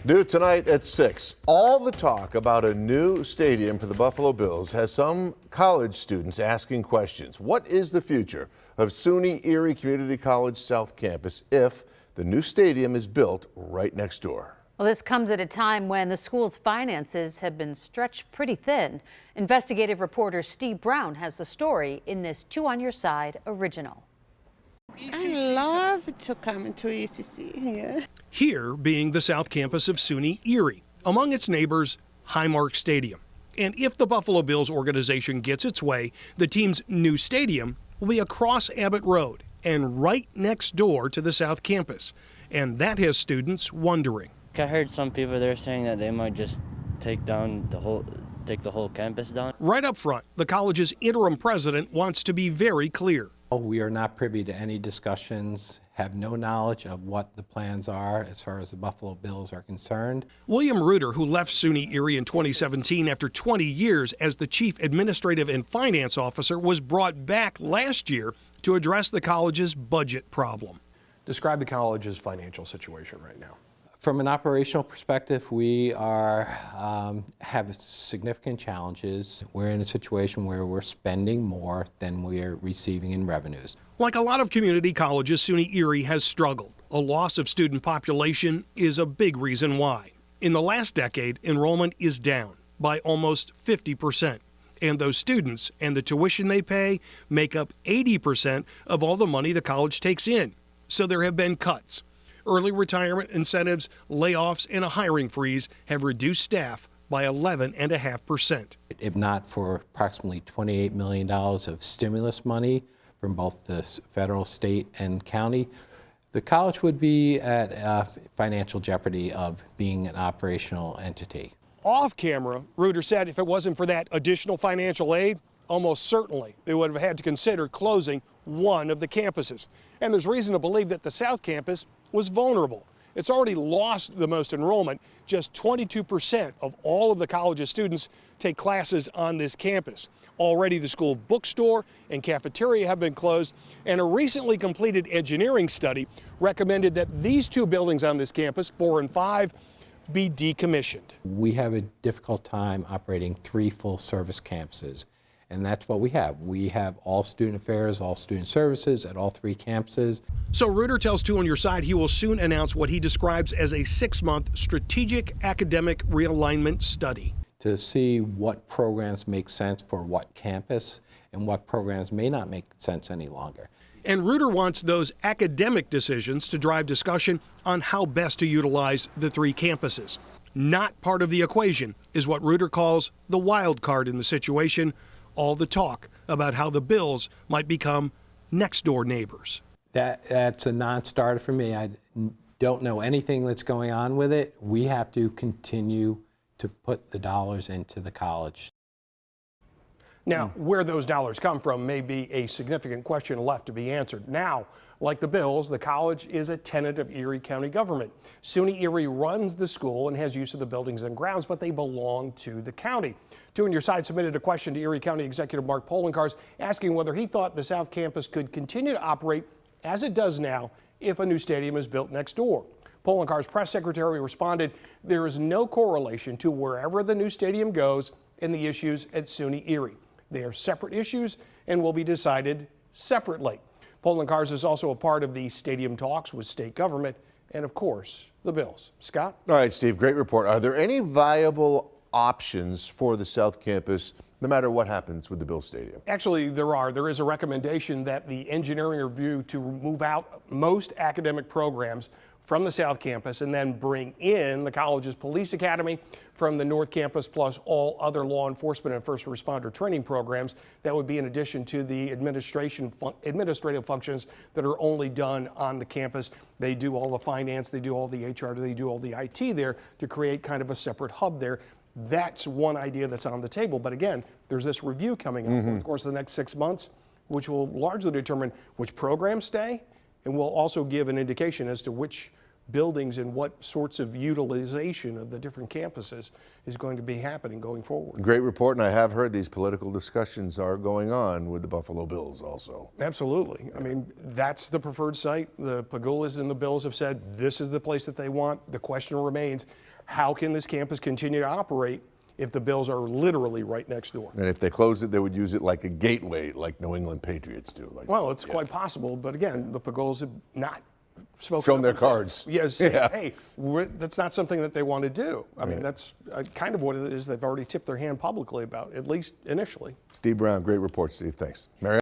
New tonight at 6. All the talk about a new stadium for the Buffalo Bills has some college students asking questions. What is the future of SUNY Erie Community College South Campus if the new stadium is built right next door? Well, this comes at a time when the school's finances have been stretched pretty thin. Investigative reporter Steve Brown has the story in this Two on Your Side original. I love to come to ECC here. Here being the South Campus of SUNY Erie, among its neighbors, Highmark Stadium. And if the Buffalo Bills organization gets its way, the team's new stadium will be across Abbott Road and right next door to the South Campus. And that has students wondering. I heard some people there saying that they might just take the whole campus down. Right up front, the college's interim president wants to be very clear. We are not privy to any discussions, have no knowledge of what the plans are as far as the Buffalo Bills are concerned. William Reuter, who left SUNY Erie in 2017 after 20 years as the chief administrative and finance officer, was brought back last year to address the college's budget problem. Describe the college's financial situation right now. From an operational perspective, we have significant challenges. We're in a situation where we're spending more than we're receiving in revenues. Like a lot of community colleges, SUNY Erie has struggled. A loss of student population is a big reason why. In the last decade, enrollment is down by almost 50%. And those students and the tuition they pay make up 80% of all the money the college takes in. So there have been cuts. Early retirement incentives, layoffs, and a hiring freeze have reduced staff by 11.5%. If not for approximately $28 million of stimulus money from both the federal, state, and county, the college would be at financial jeopardy of being an operational entity. Off camera, Reuter said if it wasn't for that additional financial aid, almost certainly they would have had to consider closing one of the campuses. And there's reason to believe that the South Campus was vulnerable. It's already lost the most enrollment. Just 22% of all of the college's students take classes on this campus. Already the school bookstore and cafeteria have been closed, and a recently completed engineering study recommended that these two buildings on this campus, 4 and 5, be decommissioned. We have a difficult time operating 3 full-service campuses. And that's what we have. We have all student affairs, all student services at all 3 campuses. So Reuter tells Two on Your Side he will soon announce what he describes as a 6-month strategic academic realignment study. To see what programs make sense for what campus and what programs may not make sense any longer. And Reuter wants those academic decisions to drive discussion on how best to utilize the 3 campuses. Not part of the equation is what Reuter calls the wild card in the situation. All the talk about how the Bills might become next-door neighbors. That's a non-starter for me. I don't know anything that's going on with it. We have to continue to put the dollars into the college. Now, where those dollars come from may be a significant question left to be answered. Now, like the Bills, the college is a tenant of Erie County government. SUNY Erie runs the school and has use of the buildings and grounds, but they belong to the county. Two on Your Side submitted a question to Erie County Executive Mark Polencars asking whether he thought the South Campus could continue to operate as it does now if a new stadium is built next door. Polencar's press secretary responded, there is no correlation to wherever the new stadium goes and the issues at SUNY Erie. They are separate issues and will be decided separately. Polencars is also a part of the stadium talks with state government and, of course, the Bills. Scott? All right, Steve, great report. Are there any viable options for the South Campus no matter what happens with the Bills Stadium? Actually, there are. There is a recommendation that the engineering review to move out most academic programs from the South Campus and then bring in the college's police academy from the North Campus plus all other law enforcement and first responder training programs. That would be in addition to the administrative functions that are only done on the campus. They do all the finance, they do all the HR, they do all the IT there to create kind of a separate hub there. That's one idea that's on the table. But again, there's this review coming up over the course of the next 6 months, which will largely determine which programs stay and will also give an indication as to which buildings and what sorts of utilization of the different campuses is going to be happening going forward. Great report, and I have heard these political discussions are going on with the Buffalo Bills also. Absolutely. I mean, that's the preferred site. The Pagulas and the Bills have said this is the place that they want. The question remains, how can this campus continue to operate if the Bills are literally right next door? And if they close it, they would use it like a gateway, like New England Patriots do. Well, it's quite possible, but again, the Pagulas have not spoken Shown up their and said, cards. Yes, Yeah. hey, that's not something that they want to do. I mean, that's kind of what it is they've already tipped their hand publicly about, at least initially. Steve Brown, great report, Steve. Thanks. Mary